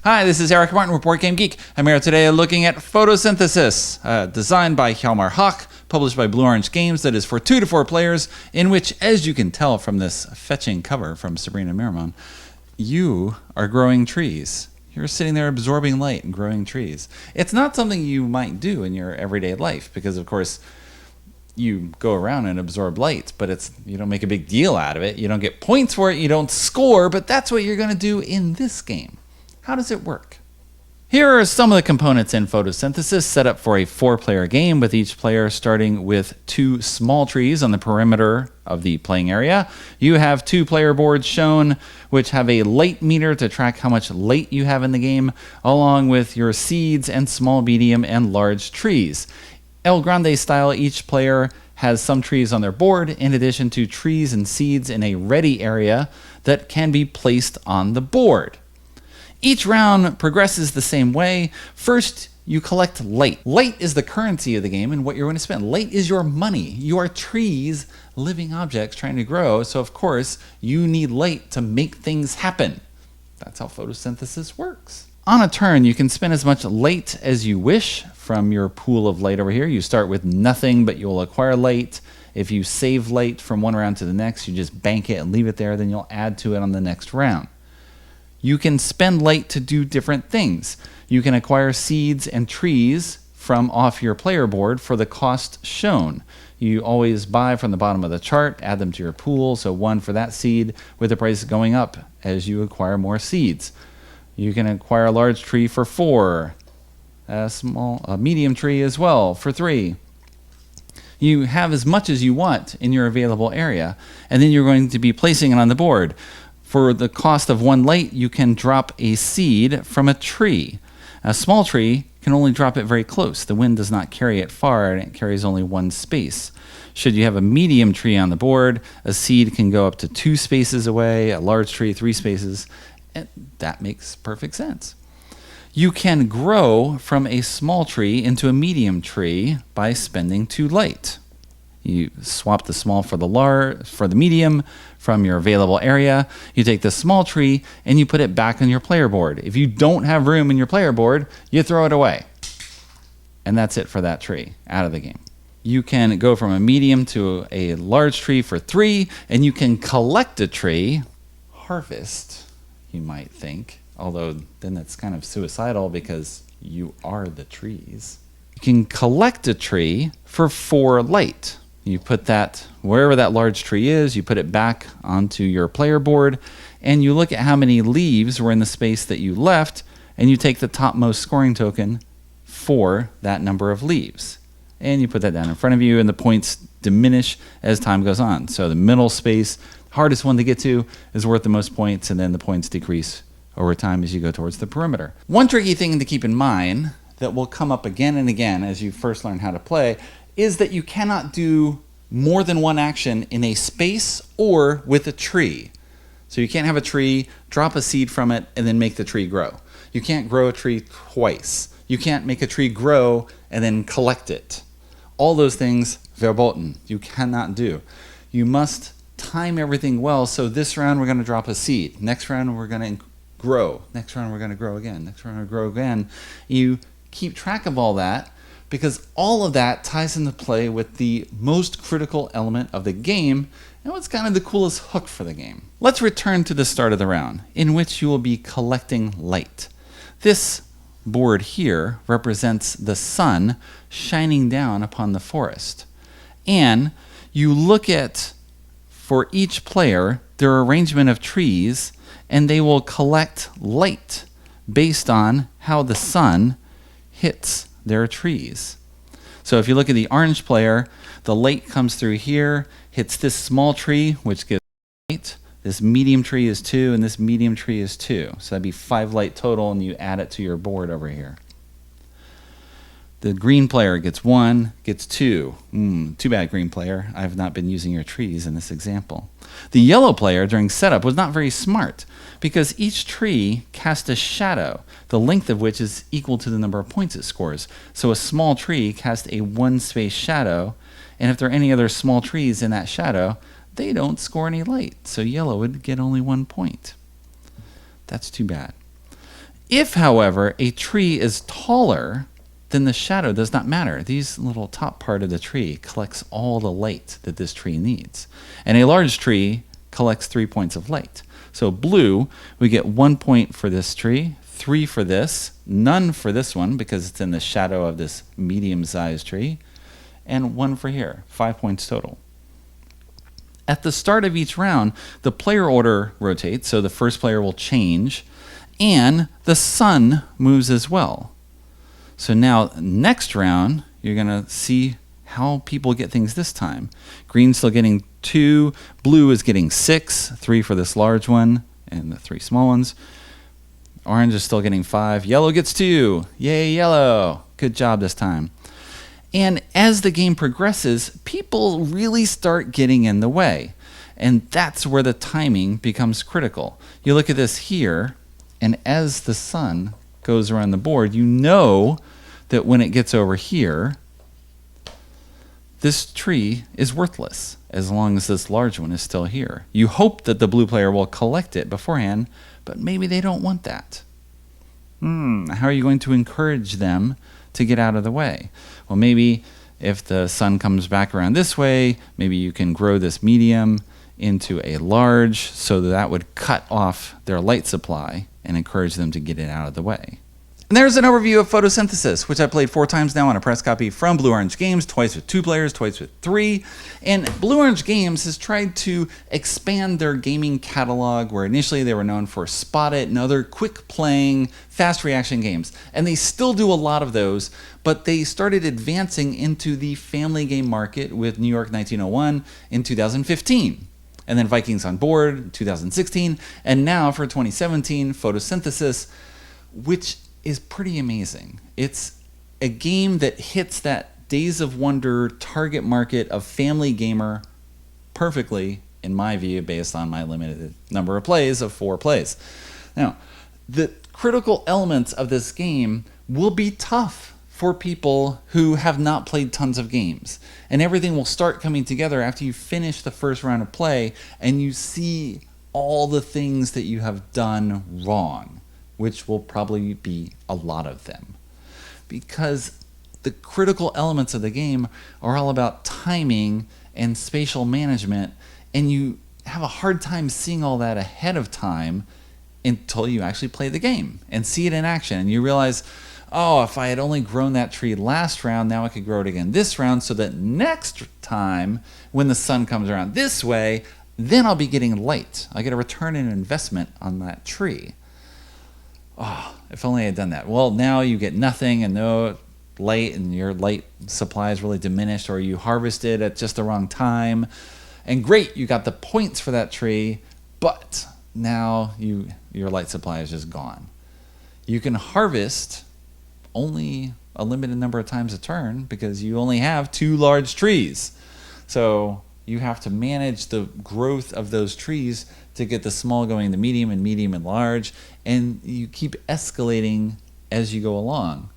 Hi, this is Eric Martin with Board Game Geek. I'm here today looking at Photosynthesis, designed by Hjalmar Hawk, published by Blue Orange Games, that is for 2 to 4 players, in which, as you can tell from this fetching cover from Sabrina Miramon, you are growing trees. You're sitting there absorbing light and growing trees. It's not something you might do in your everyday life because, of course, you go around and absorb light, but you don't make a big deal out of it. You don't get points for it. You don't score, but that's what you're going to do in this game. How does it work? Here are some of the components in Photosynthesis set up for a 4-player game, with each player starting with 2 small trees on the perimeter of the playing area. You have 2 player boards shown, which have a light meter to track how much light you have in the game, along with your seeds and small, medium, and large trees. El Grande style, each player has some trees on their board, in addition to trees and seeds in a ready area that can be placed on the board. Each round progresses the same way. First, you collect light. Light is the currency of the game and what you're going to spend. Light is your money. You are trees, living objects trying to grow, so of course you need light to make things happen. That's how photosynthesis works. On a turn, you can spend as much light as you wish from your pool of light over here. You start with nothing, but you'll acquire light. If you save light from one round to the next, you just bank it and leave it there, then you'll add to it on the next round. You can spend light to do different things. You can acquire seeds and trees from off your player board for the cost shown. You always buy from the bottom of the chart, add them to your pool, so 1 for that seed, with the price going up as you acquire more seeds. You can acquire a large tree for 4, a medium tree as well for 3. You have as much as you want in your available area, and then you're going to be placing it on the board. For the cost of 1 light, you can drop a seed from a tree. A small tree can only drop it very close. The wind does not carry it far, and it carries only 1 space. Should you have a medium tree on the board, a seed can go up to 2 spaces away, a large tree 3 spaces, and that makes perfect sense. You can grow from a small tree into a medium tree by spending 2 light. You swap the small for the medium from your available area. You take the small tree and you put it back on your player board. If you don't have room in your player board, you throw it away. And that's it for that tree, out of the game. You can go from a medium to a large tree for 3, and you can collect a tree, harvest, you might think, although then that's kind of suicidal because you are the trees. You can collect a tree for 4 light. You put that wherever that large tree is, you put it back onto your player board, and you look at how many leaves were in the space that you left, and you take the topmost scoring token for that number of leaves. And you put that down in front of you, and the points diminish as time goes on. So the middle space, hardest one to get to, is worth the most points, and then the points decrease over time as you go towards the perimeter. One tricky thing to keep in mind that will come up again and again as you first learn how to play is that you cannot do more than 1 action in a space or with a tree. So you can't have a tree, drop a seed from it, and then make the tree grow. You can't grow a tree twice. You can't make a tree grow and then collect it. All those things, verboten, you cannot do. You must time everything well, so this round we're going to drop a seed. Next round we're going to grow. Next round we're going to grow again. Next round we're going to grow again. You keep track of all that, because all of that ties into play with the most critical element of the game and what's kind of the coolest hook for the game. Let's return to the start of the round, in which you will be collecting light. This board here represents the sun shining down upon the forest. And you look at, for each player, their arrangement of trees, and they will collect light based on how the sun hits their trees. So if you look at the orange player, the light comes through here, hits this small tree, which gives light. This medium tree is 2, and this medium tree is 2. So that'd be 5 light total, and you add it to your board over here. The green player gets 1, gets 2. Too bad, green player. I have not been using your trees in this example. The yellow player during setup was not very smart, because each tree cast a shadow, the length of which is equal to the number of points it scores. So a small tree cast a 1-space shadow, and if there are any other small trees in that shadow, they don't score any light. So yellow would get only 1 point. That's too bad. If, however, a tree is taller, then the shadow does not matter. These little top part of the tree collects all the light that this tree needs. And a large tree collects 3 points of light. So blue, we get 1 point for this tree, 3 for this, none for this one because it's in the shadow of this medium-sized tree, and 1 for here, 5 points total. At the start of each round, the player order rotates, so the first player will change, and the sun moves as well. So now, next round, you're going to see how people get things this time. Green's still getting 2, blue is getting 6, 3 for this large one, and the 3 small ones. Orange is still getting 5, yellow gets 2. Yay, yellow! Good job this time. And as the game progresses, people really start getting in the way. And that's where the timing becomes critical. You look at this here, and as the sun goes around the board, you know that when it gets over here, this tree is worthless as long as this large one is still here. You hope that the blue player will collect it beforehand, but maybe they don't want that. How are you going to encourage them to get out of the way? Well, maybe if the sun comes back around this way, maybe you can grow this medium into a large so that would cut off their light supply and encourage them to get it out of the way. And there's an overview of Photosynthesis, which I played 4 times now on a press copy from Blue Orange Games, twice with 2 players, twice with 3. And Blue Orange Games has tried to expand their gaming catalog, where initially they were known for Spot It and other quick playing, fast reaction games. And they still do a lot of those, but they started advancing into the family game market with New York 1901 in 2015. And then Vikings on Board in 2016. And now for 2017, Photosynthesis, which is pretty amazing. It's a game that hits that Days of Wonder target market of family gamer perfectly, in my view, based on my limited number of plays of 4 plays. Now, the critical elements of this game will be tough for people who have not played tons of games. And everything will start coming together after you finish the first round of play and you see all the things that you have done wrong, which will probably be a lot of them. Because the critical elements of the game are all about timing and spatial management, and you have a hard time seeing all that ahead of time until you actually play the game and see it in action. And you realize, oh, if I had only grown that tree last round, now I could grow it again this round, so that next time when the sun comes around this way, then I'll be getting light. I get a return on investment on that tree. Oh, if only I had done that. Well, now you get nothing and no light, and your light supply is really diminished, or you harvested at just the wrong time. And great, you got the points for that tree, but now your light supply is just gone. You can harvest only a limited number of times a turn because you only have 2 large trees. So you have to manage the growth of those trees to get the small going to medium and large, and you keep escalating as you go along.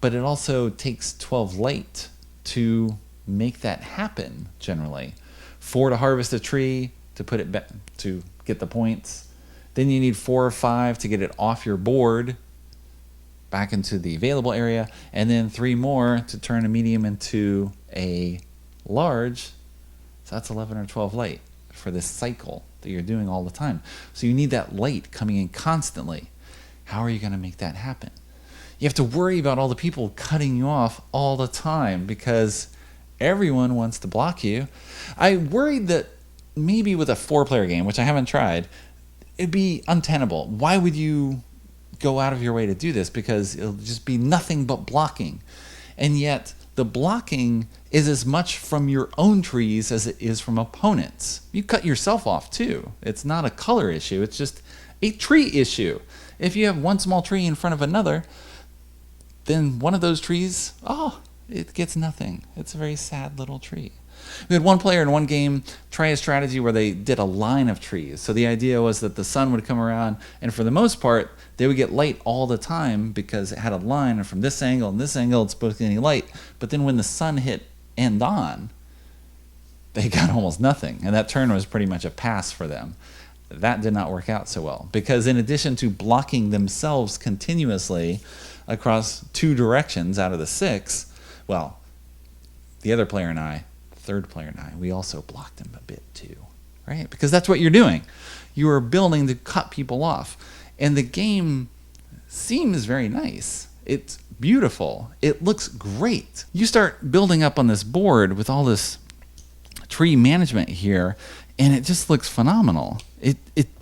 But it also takes 12 light to make that happen, generally. 4 to harvest a tree, to put it back, to get the points. Then you need 4 or 5 to get it off your board, back into the available area, and then 3 more to turn a medium into a large. So that's 11 or 12 light for this cycle that you're doing all the time. So you need that light coming in constantly. How are you going to make that happen? You have to worry about all the people cutting you off all the time because everyone wants to block you. I worried that maybe with a 4-player game, which I haven't tried, it'd be untenable. Why would you go out of your way to do this? Because it'll just be nothing but blocking. And yet the blocking is as much from your own trees as it is from opponents. You cut yourself off too. It's not a color issue, it's just a tree issue. If you have one small tree in front of another, then one of those trees, it gets nothing. It's a very sad little tree. We had one player in one game try a strategy where they did a line of trees. So the idea was that the sun would come around, and for the most part, they would get light all the time because it had a line, and from this angle and this angle, it's supposed to get any light. But then when the sun hit end on, they got almost nothing. And that turn was pretty much a pass for them. that did not work out so well, because in addition to blocking themselves continuously across 2 directions out of the 6, well, the other player and I, third player and I, we also blocked him a bit too, right? Because that's what you're doing. You are building to cut people off. And the game seems very nice. It's beautiful. It looks great. You start building up on this board with all this tree management here, and it just looks phenomenal. It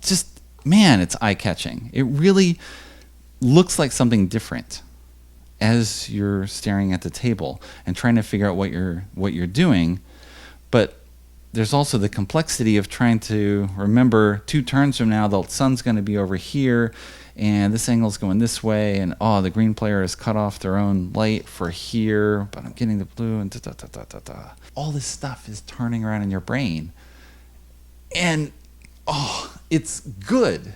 just, man, it's eye-catching. It really looks like something different as you're staring at the table and trying to figure out what you're doing. But there's also the complexity of trying to remember 2 turns from now the sun's going to be over here and this angle's going this way, and the green player has cut off their own light for here, but I'm getting the blue, and da-da-da-da-da-da. All this stuff is turning around in your brain, and it's good.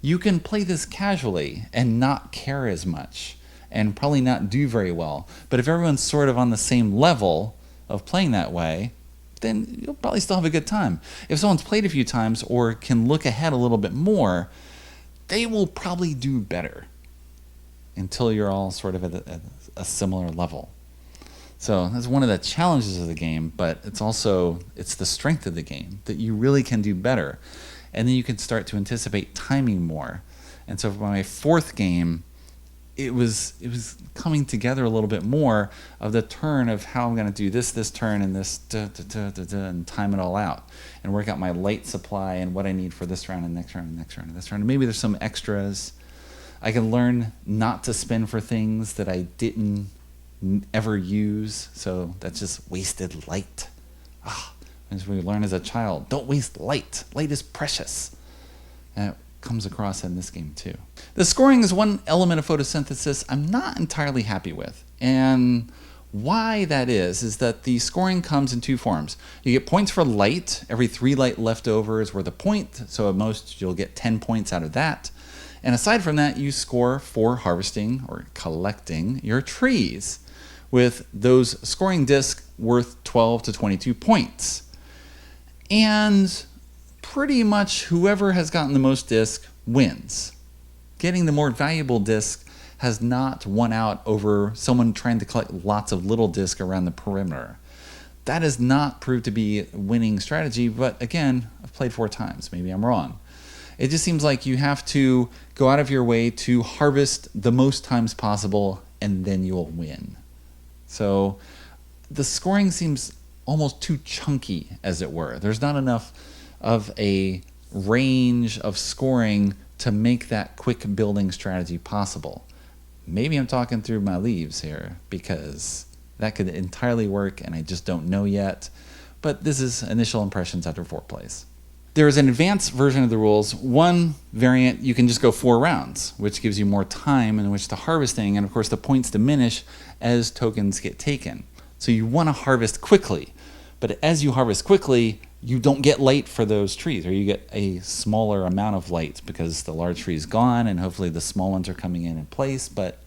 You can play this casually and not care as much and probably not do very well, but if everyone's sort of on the same level of playing that way, then you'll probably still have a good time. If someone's played a few times or can look ahead a little bit more, they will probably do better until you're all sort of at a similar level. So that's one of the challenges of the game, but it's the strength of the game, that you really can do better. And then you can start to anticipate timing more. And so for my 4th game, it was coming together a little bit more of the turn of how I'm going to do this turn and this and time it all out and work out my light supply and what I need for this round and next round and next round and this round. And maybe there's some extras. I can learn not to spend for things that I didn't ever use, so that's just wasted light. As we learn as a child, don't waste light. Light is precious. And it comes across in this game too. The scoring is one element of photosynthesis I'm not entirely happy with. And why that is that the scoring comes in 2 forms. You get points for light. Every 3 light left over is worth a point. So at most you'll get 10 points out of that. And aside from that, you score for harvesting or collecting your trees, with those scoring discs worth 12 to 22 points. And pretty much whoever has gotten the most disc wins. Getting the more valuable disc has not won out over someone trying to collect lots of little disc around the perimeter. That has not proved to be a winning strategy, but again, I've played 4 times. Maybe I'm wrong. It just seems like you have to go out of your way to harvest the most times possible, and then you'll win. So the scoring seems almost too chunky, as it were. There's not enough of a range of scoring to make that quick building strategy possible. Maybe I'm talking through my leaves here, because that could entirely work and I just don't know yet. But this is initial impressions after 4 plays. There is an advanced version of the rules. One variant, you can just go 4 rounds, which gives you more time in which to harvesting, and of course the points diminish as tokens get taken. So you want to harvest quickly, but as you harvest quickly, you don't get light for those trees, or you get a smaller amount of light because the large tree is gone and hopefully the small ones are coming in place, but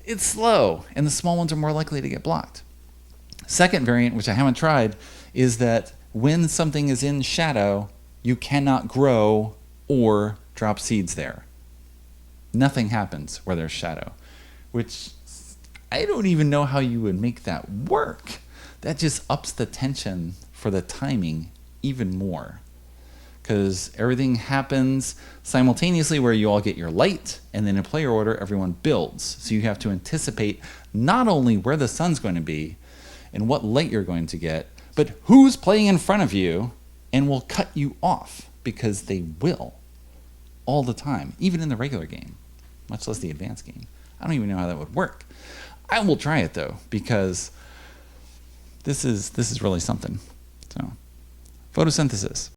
it's slow and the small ones are more likely to get blocked. Second variant, which I haven't tried, is that when something is in shadow, you cannot grow or drop seeds there. Nothing happens where there's shadow, which I don't even know how you would make that work. That just ups the tension for the timing even more, because everything happens simultaneously where you all get your light, and then in player order everyone builds. So you have to anticipate not only where the sun's going to be and what light you're going to get, but who's playing in front of you and will cut you off, because they will all the time, even in the regular game, much less the advanced game. I don't even know how that would work. I will try it though, because this is really something. So, photosynthesis.